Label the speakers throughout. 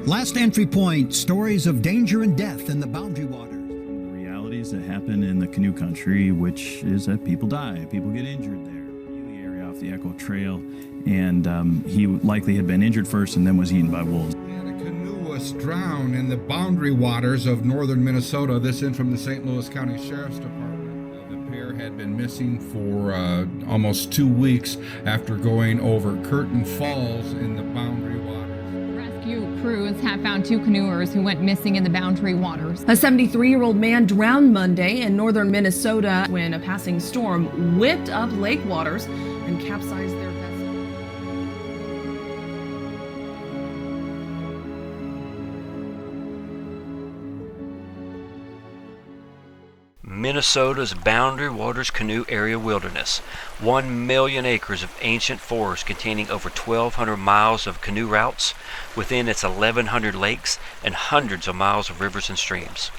Speaker 1: Last entry point, stories of danger and death in the boundary waters.
Speaker 2: The realities that happen in the canoe country, which is that people die, people get injured there. The area off the Echo Trail, and he likely had been injured first and then was eaten by wolves.
Speaker 3: And a canoe was drowned in the boundary waters of northern Minnesota. This in from the St. Louis County Sheriff's Department. The pair had been missing for almost 2 weeks after going over Curtain Falls in the boundary waters.
Speaker 4: Rescue crews have found 2 canoers who went missing in the boundary waters.
Speaker 5: A 73-year-old man drowned Monday in northern Minnesota when a passing storm whipped up lake waters and capsized their vessel.
Speaker 6: Minnesota's Boundary Waters Canoe Area Wilderness. 1 million acres of ancient forest containing over 1,200 miles of canoe routes within its 1,100 lakes and hundreds of miles of rivers and streams.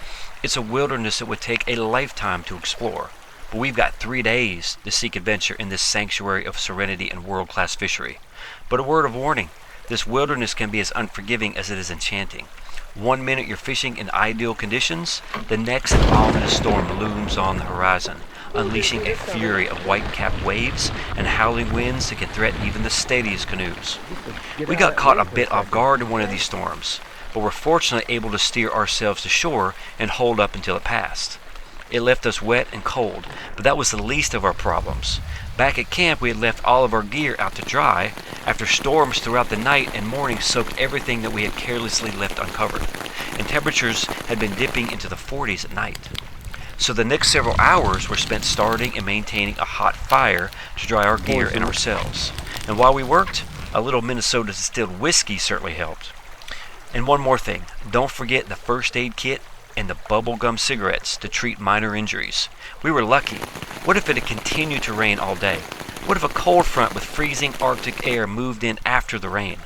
Speaker 6: It's a wilderness that would take a lifetime to explore, but we've got 3 days to seek adventure in this sanctuary of serenity and world-class fishery. But a word of warning, this wilderness can be as unforgiving as it is enchanting. 1 minute you're fishing in ideal conditions, the next an ominous storm looms on the horizon, unleashing a fury of white-capped waves and howling winds that can threaten even the steadiest canoes. We got caught a bit off guard in one of these storms, but were fortunately able to steer ourselves to shore and hold up until it passed. It left us wet and cold, but that was the least of our problems. Back at camp, we had left all of our gear out to dry after storms throughout the night and morning soaked everything that we had carelessly left uncovered, and temperatures had been dipping into the 40s at night. So the next several hours were spent starting and maintaining a hot fire to dry our gear and ourselves. And while we worked, a little Minnesota distilled whiskey certainly helped. And one more thing, don't forget the first aid kit and the bubblegum cigarettes to treat minor injuries. We were lucky. What if it had continued to rain all day? What if a cold front with freezing Arctic air moved in after the rain?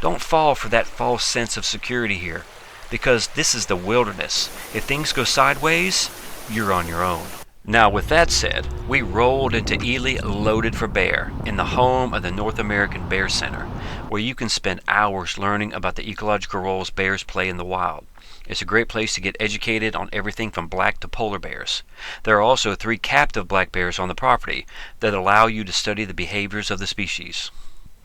Speaker 6: Don't fall for that false sense of security here, because this is the wilderness. If things go sideways, you're on your own. Now, with that said, we rolled into Ely loaded for bear, in the home of the North American Bear Center, where you can spend hours learning about the ecological roles bears play in the wild. It's a great place to get educated on everything from black to polar bears. There are also 3 captive black bears on the property that allow you to study the behaviors of the species.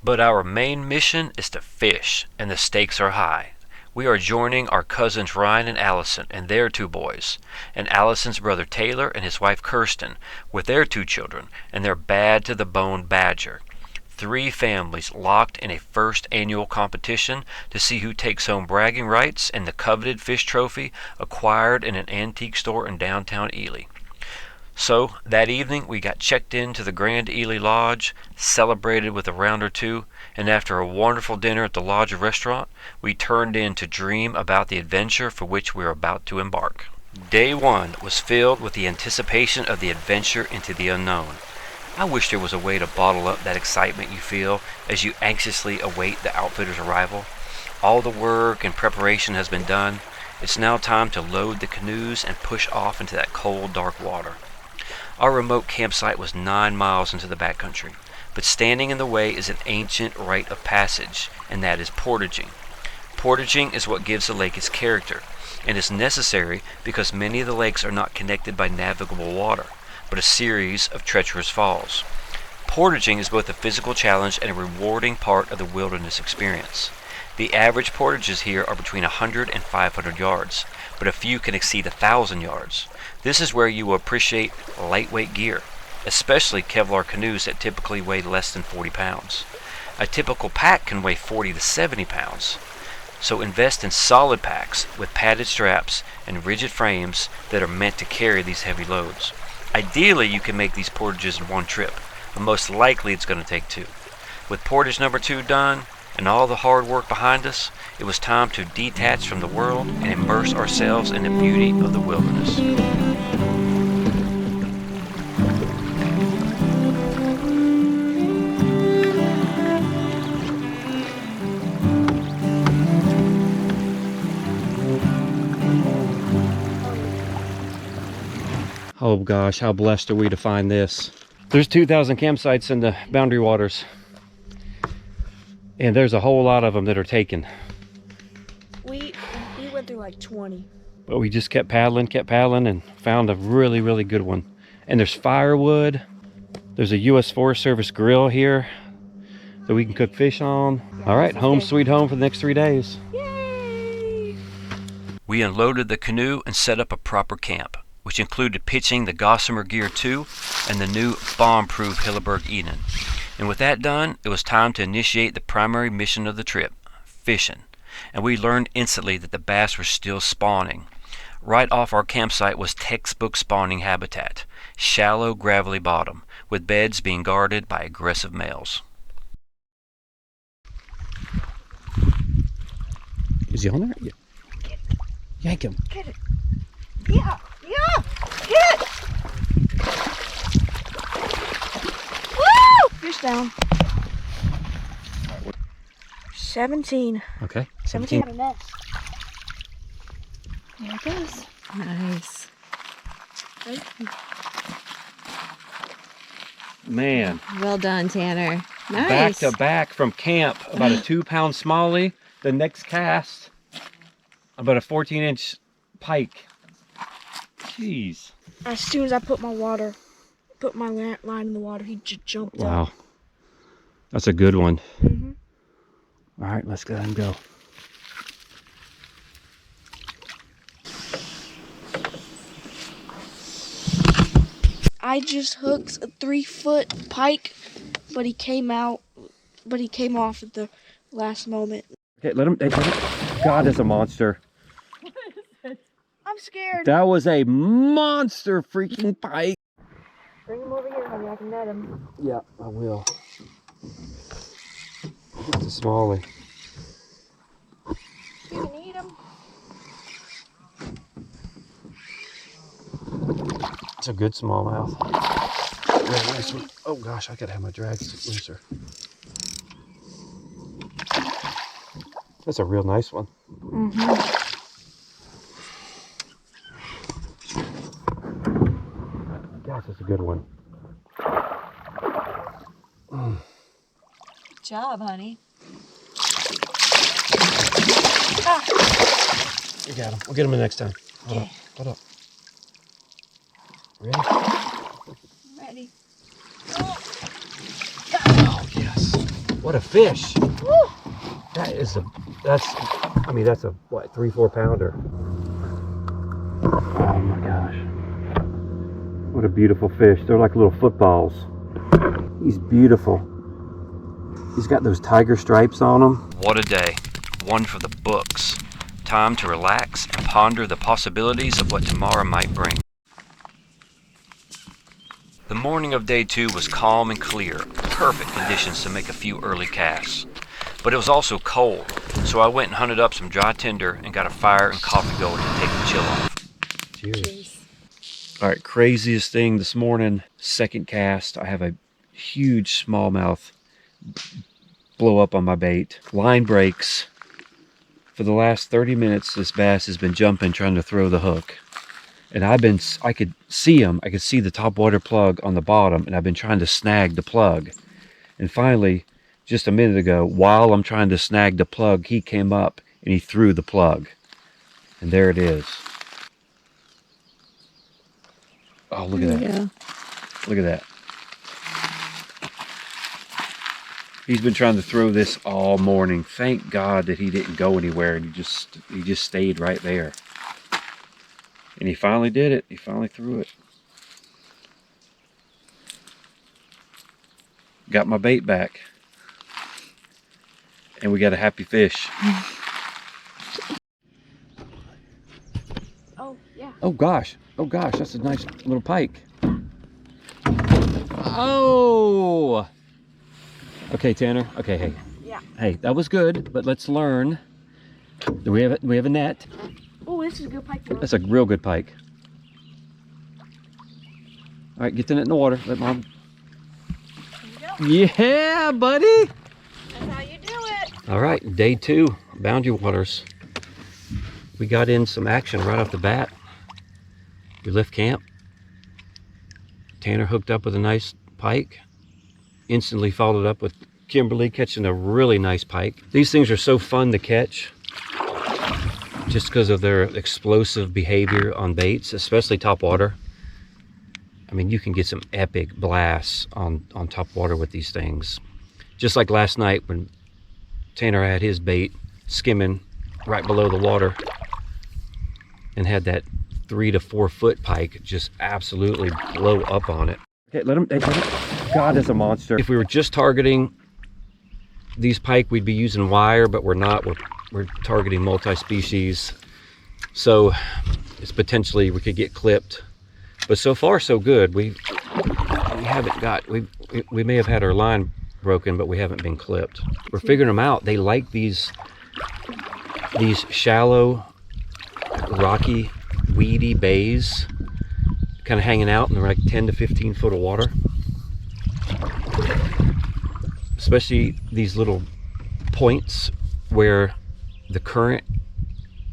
Speaker 6: But our main mission is to fish, and the stakes are high. We are joining our cousins Ryan and Allison and their 2 boys, and Allison's brother Taylor and his wife Kirsten with their 2 children and their bad-to-the-bone badger. 3 families locked in a first annual competition to see who takes home bragging rights and the coveted fish trophy acquired in an antique store in downtown Ely. So that evening we got checked into the Grand Ely Lodge, celebrated with a round or 2, and after a wonderful dinner at the lodge restaurant, we turned in to dream about the adventure for which we were about to embark. Day 1 was filled with the anticipation of the adventure into the unknown. I wish there was a way to bottle up that excitement you feel as you anxiously await the outfitter's arrival. All the work and preparation has been done. It's now time to load the canoes and push off into that cold, dark water. Our remote campsite was 9 miles into the backcountry, but standing in the way is an ancient rite of passage, and that is portaging. Portaging is what gives the lake its character, and is necessary because many of the lakes are not connected by navigable water, but a series of treacherous falls. Portaging is both a physical challenge and a rewarding part of the wilderness experience. The average portages here are between 100 and 500 yards, but a few can exceed 1,000 yards. This is where you will appreciate lightweight gear, especially Kevlar canoes that typically weigh less than 40 pounds. A typical pack can weigh 40 to 70 pounds. So invest in solid packs with padded straps and rigid frames that are meant to carry these heavy loads. Ideally, you can make these portages in 1 trip, but most likely it's going to take 2. With portage number 2 done, and all the hard work behind us, it was time to detach from the world and immerse ourselves in the beauty of the wilderness.
Speaker 7: Oh gosh, how blessed are we to find this. There's 2,000 campsites in the Boundary Waters, and there's a whole lot of them that are taken.
Speaker 8: We went through like 20.
Speaker 7: But we just kept paddling and found a really, really good one. And there's firewood. There's a U.S. Forest Service grill here that we can cook fish on. All right, home sweet home for the next 3 days.
Speaker 8: Yay!
Speaker 6: We unloaded the canoe and set up a proper camp, which included pitching the Gossamer Gear 2 and the new bomb-proof Hilleberg Eden. And with that done, it was time to initiate the primary mission of the trip, fishing. And we learned instantly that the bass were still spawning. Right off our campsite was textbook spawning habitat, shallow, gravelly bottom, with beds being guarded by aggressive males.
Speaker 7: Is he on there? Yeah. Yank him.
Speaker 8: Get it. Yeah, get it. Woo! Fish down. 17.
Speaker 7: Okay.
Speaker 8: 17 out of net.
Speaker 4: There it goes. Nice.
Speaker 7: Man,
Speaker 9: Well done, Tanner.
Speaker 7: back
Speaker 9: Nice.
Speaker 7: to back from camp, about a 2-pound smallie. The next cast, about a 14-inch pike. Jeez.
Speaker 8: As soon as I put my line in the water, he just jumped up.
Speaker 7: Wow. That's a good one.
Speaker 8: Mhm.
Speaker 7: All right, let's go ahead and go.
Speaker 8: I just hooked a 3-foot pike, but he came off at the last moment.
Speaker 7: Okay, let him. God, that's a monster.
Speaker 8: I'm scared.
Speaker 7: That was a monster freaking pike.
Speaker 8: Bring him over here, honey. I can net him.
Speaker 7: Yeah, I will. It's a smallie.
Speaker 8: You can eat him.
Speaker 7: It's a good smallmouth. Really nice one. Oh gosh, I gotta have my drag stick looser. That's a real nice one. Gosh, that's a good one.
Speaker 9: Good job, honey.
Speaker 7: You got him. We'll get him the next time. Hold up. Hold up. Ready?
Speaker 9: Ready.
Speaker 7: Oh yes. What a fish. That's a what, 3-4 pounder. Oh my gosh. What a beautiful fish. They're like little footballs. He's beautiful. He's got those tiger stripes on him.
Speaker 6: What a day. One for the books. Time to relax and ponder the possibilities of what tomorrow might bring. The morning of day 2 was calm and clear, perfect conditions to make a few early casts. But it was also cold, so I went and hunted up some dry tinder and got a fire and coffee going to take the chill off.
Speaker 7: Cheers. All right, craziest thing this morning, second cast, I have a huge smallmouth blow up on my bait. Line breaks. For the last 30 minutes, this bass has been jumping, trying to throw the hook. And I could see him. I could see the top water plug on the bottom, and I've been trying to snag the plug. And finally, just a minute ago, while I'm trying to snag the plug, he came up and he threw the plug. And there it is. Oh, look at that.
Speaker 9: Yeah.
Speaker 7: Look at that. He's been trying to throw this all morning. Thank God that he didn't go anywhere, and he just stayed right there. And he finally did it. He finally threw it. Got my bait back. And we got a happy fish.
Speaker 8: Oh, yeah.
Speaker 7: Oh gosh, that's a nice little pike. Oh! Okay, Tanner. Okay, hey.
Speaker 8: Yeah.
Speaker 7: Hey, that was good, but let's learn. Do we have a net?
Speaker 8: Oh, this is a good pike.
Speaker 7: That's a real good pike. All right, get the net in the water. Let Mom. Yeah, buddy.
Speaker 8: That's how you do it.
Speaker 7: All right, day 2, Boundary Waters. We got in some action right off the bat. We left camp. Tanner hooked up with a nice pike. Instantly followed up with Kimberly catching a really nice pike. These things are so fun to catch. just because of their explosive behavior on baits, especially top water. I mean, you can get some epic blasts on top water with these things. Just like last night when Tanner had his bait skimming right below the water and had that 3 to 4 foot pike just absolutely blow up on it. Okay, let him. God is a monster. If we were just targeting these pike, we'd be using wire, but we're not. We're targeting multi-species, so it's potentially we could get clipped. But so far so good. We haven't got, we may have had our line broken, but we haven't been clipped. We're figuring them out. They like these shallow, rocky, weedy bays, kind of hanging out in like 10 to 15 foot of water. Especially these little points where the current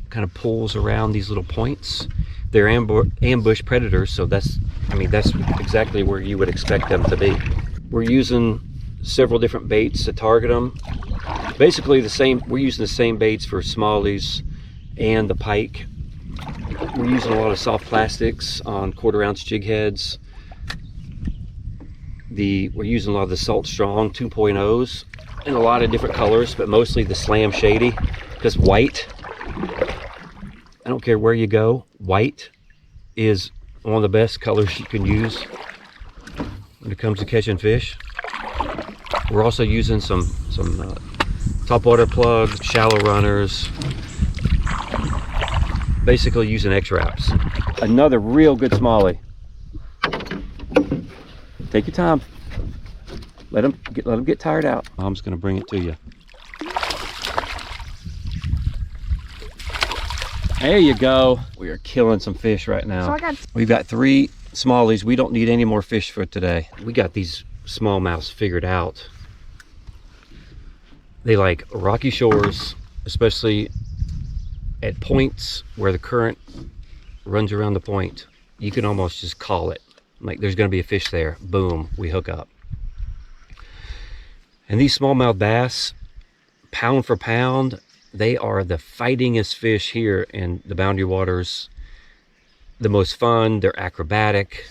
Speaker 7: kind of pulls around these little points. They're ambush predators, so that's exactly where you would expect them to be. We're using several different baits to target them. Basically we're using the same baits for smallies and the pike. We're using a lot of soft plastics on 1/4 ounce jig heads. We're using a lot of the Salt Strong 2.0s in a lot of different colors, but mostly the Slam Shady, because white, I don't care where you go, white is one of the best colors you can use when it comes to catching fish. We're also using some topwater plugs, shallow runners, basically using X-Wraps. Another real good smallie. Take your time. Let them get tired out. Mom's gonna bring it to you. There you go. We are killing some fish right now. We've got 3 smallies. We don't need any more fish for today. We got these smallmouths figured out. They like rocky shores, especially at points where the current runs around the point. You can almost just call it. Like there's gonna be a fish there. Boom, we hook up. And these smallmouth bass, pound for pound, they are the fightingest fish here in the Boundary Waters. The most fun, they're acrobatic,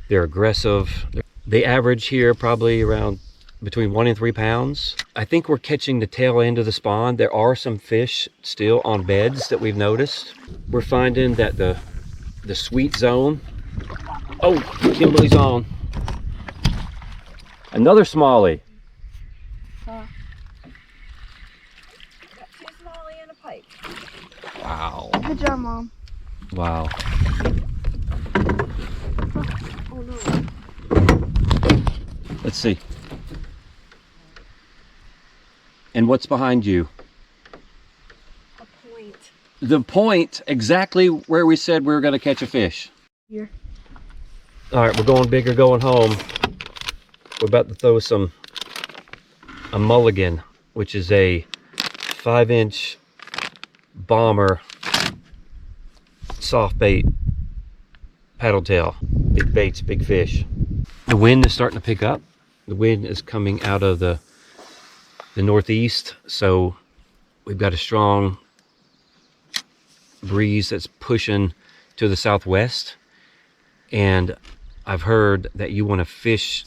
Speaker 7: they're aggressive. They average here probably around between 1 and 3 pounds. I think we're catching the tail end of the spawn. There are some fish still on beds that we've noticed. We're finding that the sweet zone, oh, Kimberly's on. Another smallie. Wow.
Speaker 8: Good job, Mom.
Speaker 7: Wow.
Speaker 8: Oh no.
Speaker 7: Let's see. And what's behind you?
Speaker 8: A point.
Speaker 7: The point, exactly where we said we were going to catch a fish.
Speaker 8: Here.
Speaker 7: All right, we're going big or going home. We're about to throw a mulligan, which is a 5-inch bomber soft bait paddle tail. Big baits, big fish. The wind is starting to pick up. The wind is coming out of the northeast, so we've got a strong breeze that's pushing to the southwest, and I've heard that you want to fish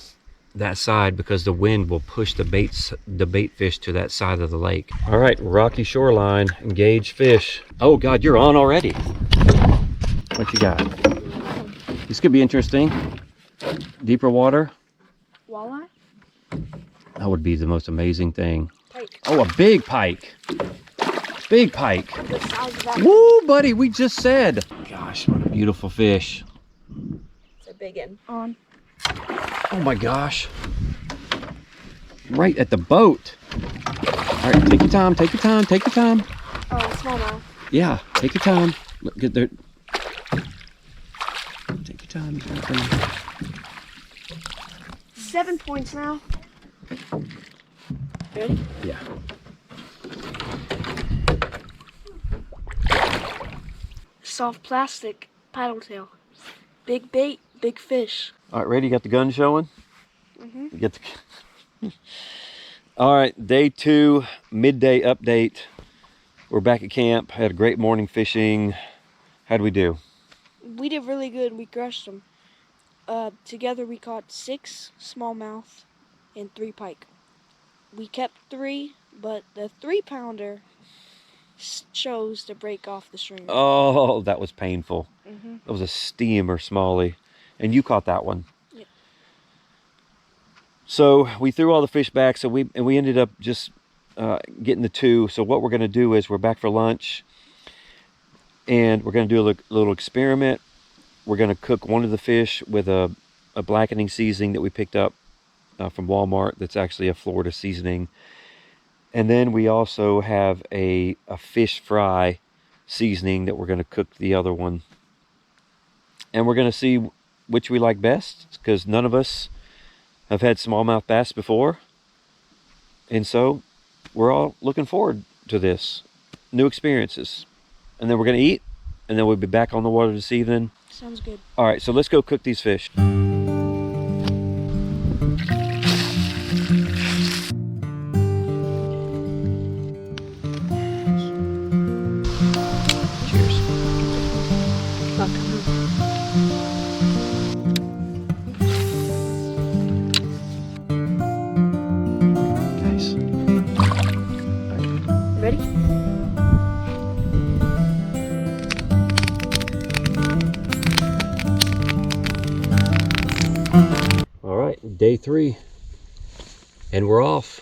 Speaker 7: that side because the wind will push the bait fish to that side of the lake. All right, rocky shoreline, engage fish. Oh God, you're on already. What you got? This could be interesting. Deeper water.
Speaker 8: Walleye?
Speaker 7: That would be the most amazing thing.
Speaker 8: Pike.
Speaker 7: Oh, a big pike. Big pike.
Speaker 8: The size of that.
Speaker 7: Woo, buddy, we just said. Gosh, what a beautiful fish.
Speaker 9: It's a big one.
Speaker 8: On.
Speaker 7: Oh my gosh. Right at the boat. All right, take your time, take your time, take your time.
Speaker 8: Oh, smallmouth.
Speaker 7: Yeah, take your time. Look, get there. Take your time.
Speaker 8: 7 points now. Ready?
Speaker 7: Yeah.
Speaker 8: Soft plastic paddle tail. Big bait, big fish.
Speaker 7: All right, ready? You got the gun showing?
Speaker 8: Mm-hmm.
Speaker 7: You get the... All right, day 2, midday update. We're back at camp. Had a great morning fishing. How'd we do?
Speaker 8: We did really good. We crushed them. Together we caught 6 smallmouth and 3 pike. We kept 3, but the 3-pounder chose to break off the string.
Speaker 7: Oh, that was painful.
Speaker 8: Mm-hmm.
Speaker 7: That was a steamer smallie. And you caught that one.
Speaker 8: Yep.
Speaker 7: So we threw all the fish back. So we ended up just getting the 2. So what we're going to do is we're back for lunch. And we're going to do a little experiment. We're going to cook one of the fish with a blackening seasoning that we picked up from Walmart. That's actually a Florida seasoning. And then we also have a fish fry seasoning that we're going to cook the other one. And we're going to see which we like best, because none of us have had smallmouth bass before. And so we're all looking forward to this. New experiences. And then we're going to eat, and then we'll be back on the water this evening.
Speaker 8: Sounds good.
Speaker 7: All right, so let's go cook these fish. Cheers. Nice.
Speaker 8: Ready?
Speaker 7: All right, day 3, and we're off.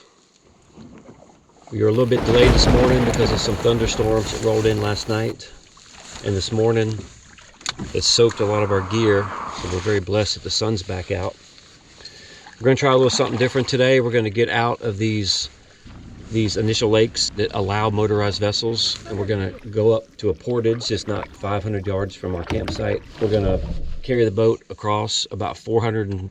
Speaker 7: We were a little bit delayed this morning because of some thunderstorms that rolled in last night, and this morning it soaked a lot of our gear, so we're very blessed that the sun's back out. We're going to try a little something different today. We're going to get out of these initial lakes that allow motorized vessels, and we're going to go up to a portage just not 500 yards from our campsite. We're going to carry the boat across about 400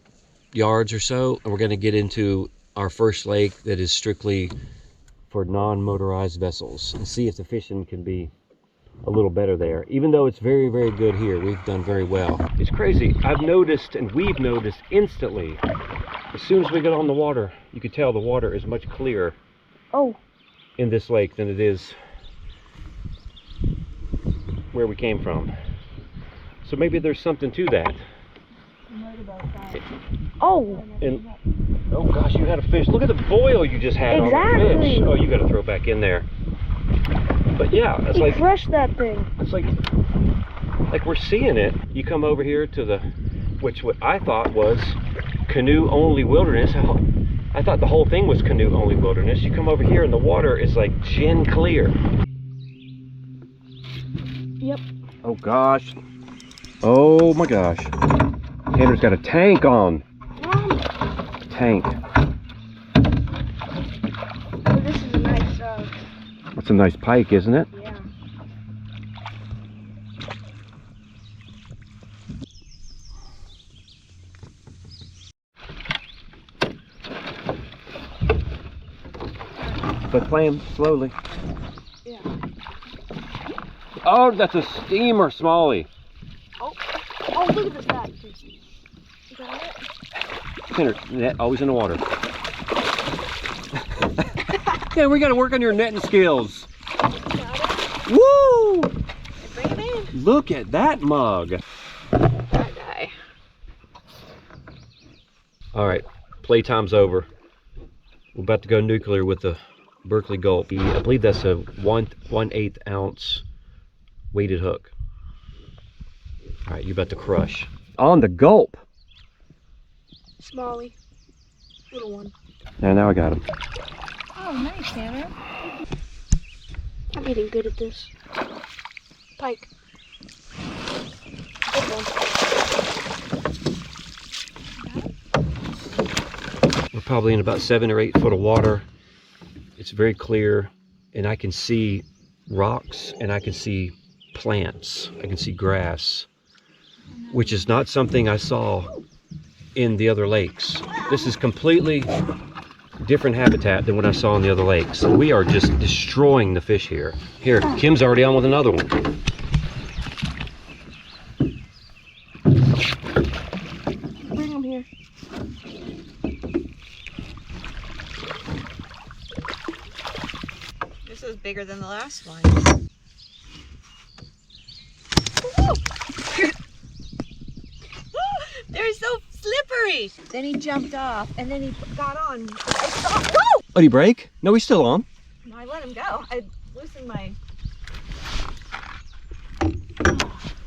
Speaker 7: yards or so, and we're going to get into our first lake that is strictly for non-motorized vessels and see if the fishing can be a little better there. Even though it's very, very good here, we've done very well. It's crazy. I've noticed, and we've noticed instantly, as soon as we get on the water, you can tell the water is much clearer in this lake than it is where we came from. So maybe there's something to that.
Speaker 8: Oh!
Speaker 7: And oh gosh, you had a fish. Look at the boil you just had on the fish. Oh, you got to throw it back in there. But yeah, it's like
Speaker 8: crushed that thing.
Speaker 7: It's like we're seeing it. You come over here to the, which what I thought was canoe only wilderness. I thought the whole thing was canoe only wilderness. You come over here and the water is like gin clear.
Speaker 8: Yep.
Speaker 7: Oh gosh. Oh my gosh. Tanner's got a tank on. Tank.
Speaker 8: Oh, this is a nice,
Speaker 7: That's a nice pike, isn't it?
Speaker 8: yeah.
Speaker 7: But play him slowly.
Speaker 8: Yeah.
Speaker 7: Oh, that's a steamer smallie.
Speaker 8: Oh, look at this guy. Is that it?
Speaker 7: Tanner, net always in the water. Yeah, we got to work on your netting skills. Woo!
Speaker 9: Bring him in.
Speaker 7: Look at that mug.
Speaker 9: That guy.
Speaker 7: All right, playtime's over. We're about to go nuclear with the Berkeley Gulp. I believe that's a 1/8 ounce weighted hook. All right, you're about to crush. On the gulp.
Speaker 8: Smallie. Little one.
Speaker 7: Now I got him.
Speaker 4: Oh, nice, Tanner.
Speaker 8: I'm getting good at this. Pike. Good one.
Speaker 7: We're probably in about 7 or 8 foot of water. It's very clear, and I can see rocks and I can see plants. I can see grass, which is not something I saw in the other lakes. This is completely different habitat than what I saw in the other lakes. And we are just destroying the fish here. Here, Kim's already on with another one.
Speaker 8: Bring him here.
Speaker 9: This is bigger than the last one. They're so slippery. Then he jumped off, and then he got on.
Speaker 7: Oh, did he break? No, he's still on.
Speaker 9: No, I let him go. I loosened my...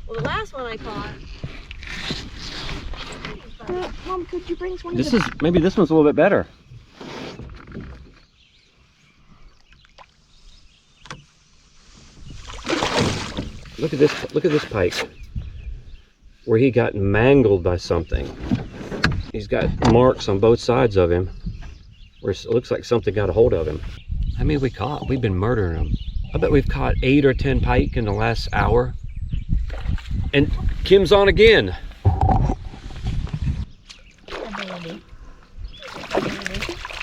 Speaker 9: Well, the last one I caught...
Speaker 8: Mom, could you bring this one?
Speaker 7: Maybe this one's a little bit better. Look at this pike where he got mangled by something. He's got marks on both sides of him where it looks like something got a hold of him. How many have we caught? We've been murdering them. I bet we've caught 8 or 10 pike in the last hour. And Kim's on again.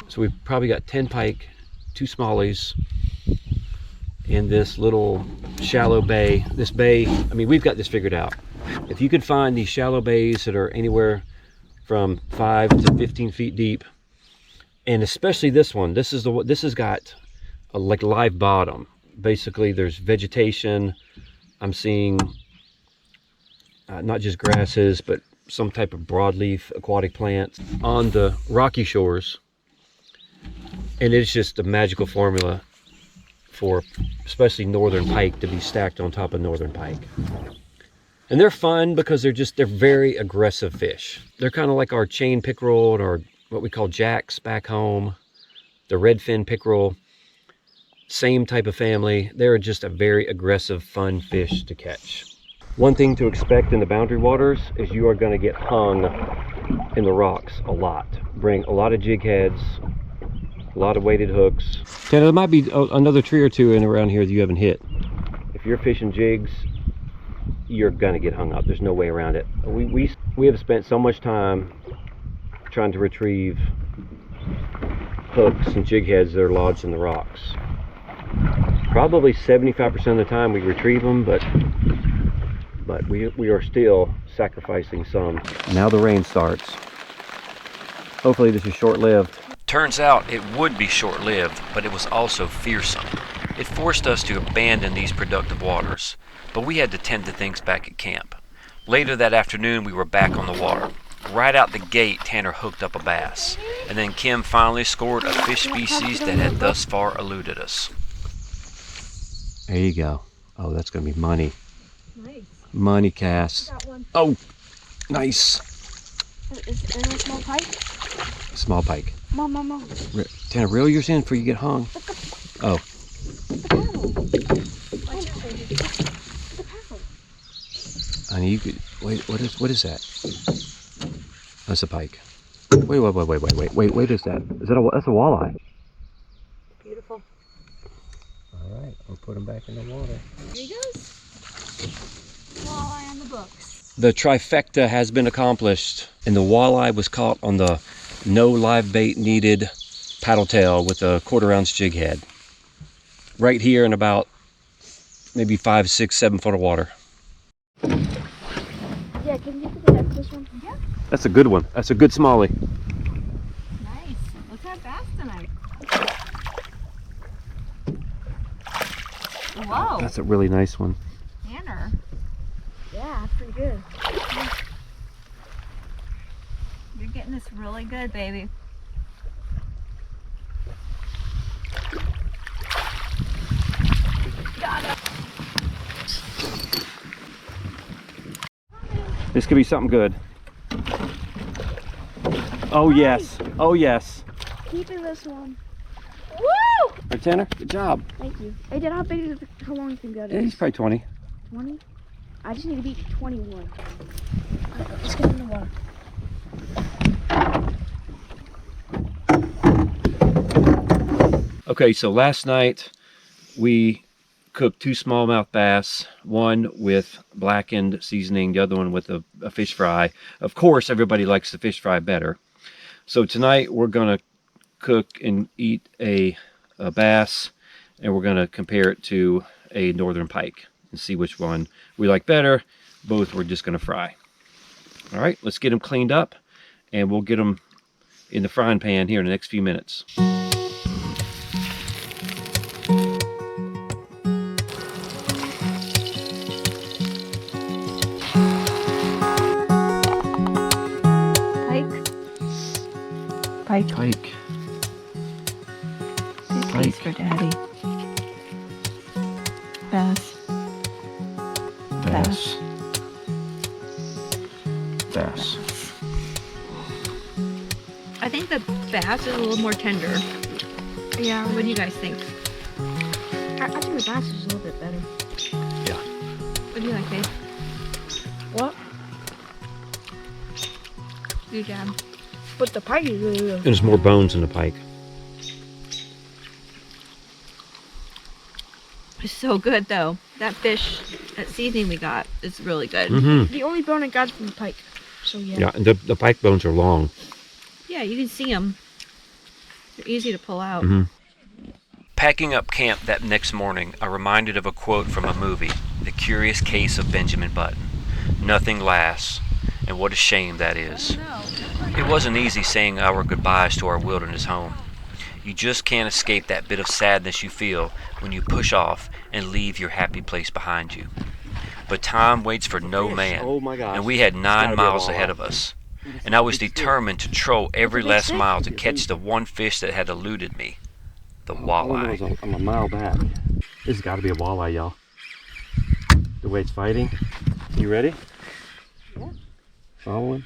Speaker 7: So we've probably got 10 pike, 2 smallies in this little shallow bay. This bay, I mean, we've got this figured out. If you could find these shallow bays that are anywhere from 5 to 15 feet deep, and especially this one, this has got a like live bottom. Basically, there's vegetation. I'm seeing not just grasses, but some type of broadleaf aquatic plants on the rocky shores. And it's just a magical formula for especially northern pike to be stacked on top of northern pike. And they're fun because they're very aggressive fish. They're kind of like our chain pickerel or what we call jacks back home, the redfin pickerel, same type of family. They're just a very aggressive, fun fish to catch. One thing to expect in the boundary waters is you are going to get hung in the rocks a lot. Bring a lot of jig heads, a lot of weighted hooks. Tanner, there might be another tree or two in around here that you haven't hit. If you're fishing jigs, you're gonna get hung up. There's no way around it. We have spent so much time trying to retrieve hooks and jig heads that are lodged in the rocks. Probably 75% of the time we retrieve them, but we are still sacrificing some. Now the rain starts. Hopefully this is short-lived.
Speaker 6: Turns out it would be short-lived, but it was also fearsome. It forced us to abandon these productive waters, but we had to tend to things back at camp. Later that afternoon, we were back on the water. Right out the gate, Tanner hooked up a bass, and then Kim finally scored a fish species that had thus far eluded us.
Speaker 7: There you go. Oh, that's going to be money.
Speaker 9: Nice.
Speaker 7: Money cast. Oh, nice.
Speaker 8: Is there a small pike?
Speaker 7: Small pike.
Speaker 8: Mom.
Speaker 7: Tanner, reel yours in before you get hung. Oh. Honey, you could wait. What is that? That's a pike. Wait. What is that? That's a walleye.
Speaker 9: Beautiful.
Speaker 7: All right, we'll put them back in the water.
Speaker 9: Here he goes. Walleye on the books.
Speaker 7: The trifecta has been accomplished, and the walleye was caught on the no live bait needed paddle tail with a 1/4 ounce jig head. Right here in about maybe 5, 6, 7 foot of water.
Speaker 8: Yeah, can you get the neck this one? Yeah.
Speaker 7: That's a good one. That's a good smallie.
Speaker 9: Nice. Let's have bass tonight. Whoa.
Speaker 7: That's a really nice one.
Speaker 9: Tanner.
Speaker 8: Yeah, pretty good.
Speaker 9: You're getting this really good, baby. Got it.
Speaker 7: This could be something good. Oh yes. Oh yes.
Speaker 8: Keeping this one.
Speaker 9: Woo!
Speaker 7: All right, Tanner, good job.
Speaker 8: Thank you. Hey, Dad, how long do you think that
Speaker 7: Yeah,
Speaker 8: is?
Speaker 7: he's probably 20.
Speaker 8: 20? I just need to beat 21. Alright, let's get in the water.
Speaker 7: Okay, so last night we cooked 2 smallmouth bass, one with blackened seasoning, the other one with a fish fry. Of course, everybody likes the fish fry better. So tonight we're going to cook and eat a bass, and we're going to compare it to a northern pike and see which one we like better. Both we're just going to fry. All right, let's get them cleaned up, and we'll get them in the frying pan here in the next few minutes.
Speaker 9: Pike.
Speaker 7: Pike.
Speaker 9: Suitcase for Daddy. Bass.
Speaker 7: Bass. Bass.
Speaker 9: I think the bass is a little more tender.
Speaker 8: Yeah.
Speaker 9: What do you guys think?
Speaker 8: I think the bass is a little bit better.
Speaker 7: Yeah.
Speaker 9: What do you like, babe?
Speaker 8: What?
Speaker 9: Good job.
Speaker 8: But the pike is really good.
Speaker 7: And there's more bones in the pike.
Speaker 9: It's so good though. That fish, that seasoning we got is really good.
Speaker 7: Mm-hmm.
Speaker 8: The only bone I got is from the pike. So yeah.
Speaker 7: Yeah, and the pike bones are long.
Speaker 9: Yeah, you can see them. They're easy to pull out.
Speaker 7: Mm-hmm.
Speaker 6: Packing up camp that next morning, I'm reminded of a quote from a movie, The Curious Case of Benjamin Button. Nothing lasts, and what a shame that is. It wasn't easy saying our goodbyes to our wilderness home. You just can't escape that bit of sadness you feel when you push off and leave your happy place behind you. But time waits for no man,
Speaker 7: Oh my gosh.
Speaker 6: and we had 9
Speaker 7: Gotta be a
Speaker 6: miles
Speaker 7: walleye.
Speaker 6: ahead of us. And I was determined to troll every last mile to catch the one fish that had eluded me, the walleye.
Speaker 7: I'm a mile back. This has got to be a walleye, y'all. The way it's fighting. You ready?
Speaker 8: Yeah.
Speaker 7: Following.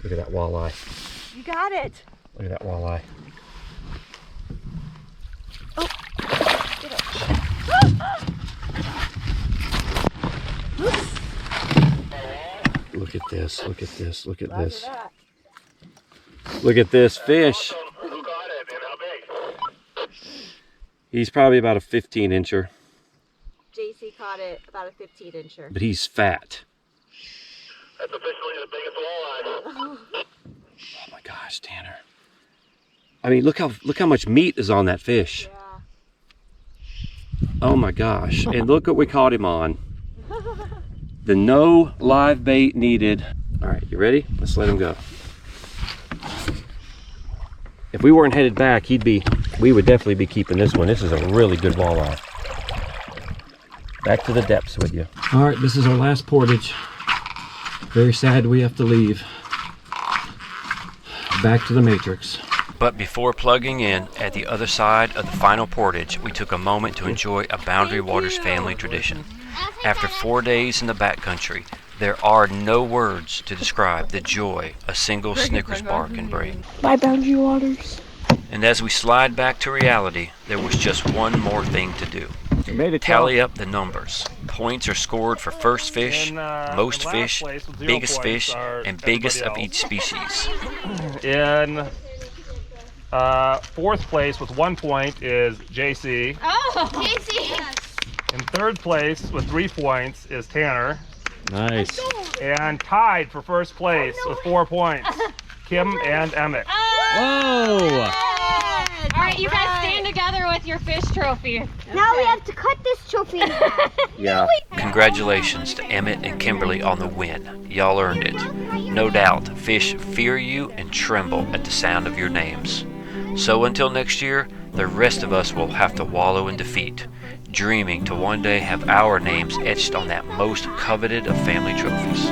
Speaker 7: Look at that walleye.
Speaker 9: You got it.
Speaker 7: Look at that walleye. Look at this, look at this, look at this. Look at this fish. He's probably about a 15-incher,
Speaker 9: JC caught it about a 15-incher.
Speaker 7: but he's fat.
Speaker 10: That's officially the biggest walleye.
Speaker 7: Oh my gosh, Tanner. I mean, look how much meat is on that fish.
Speaker 9: Yeah.
Speaker 7: Oh my gosh. And look what we caught him on. The no live bait needed. All right, you ready? Let's let him go. If we weren't headed back, we would definitely be keeping this one. This is a really good walleye. Back to the depths with you. All right, this is our last portage. Very sad we have to leave. Back to the matrix.
Speaker 6: But before plugging in at the other side of the final portage, we took a moment to enjoy a Boundary Waters family tradition. After 4 days in the backcountry, there are no words to describe the joy a single Snickers bar can bring.
Speaker 8: Bye, Boundary Waters.
Speaker 6: And as we slide back to reality, there was just one more thing to do. Tally up the numbers. Points are scored for first fish, most fish, biggest fish, and biggest of each species.
Speaker 10: In fourth place with 1 point is JC.
Speaker 4: Oh, JC.
Speaker 10: In third place with 3 points is Tanner.
Speaker 7: Nice.
Speaker 10: And tied for first place with 4 points, Kim and Emmett.
Speaker 7: Whoa!
Speaker 4: All right, you guys stand together with your fish trophy.
Speaker 11: Now we have to cut this trophy in half.
Speaker 7: Yeah.
Speaker 6: Congratulations to Emmett and Kimberly on the win. Y'all earned it. No doubt, fish fear you and tremble at the sound of your names. So until next year, the rest of us will have to wallow in defeat, dreaming to one day have our names etched on that most coveted of family trophies.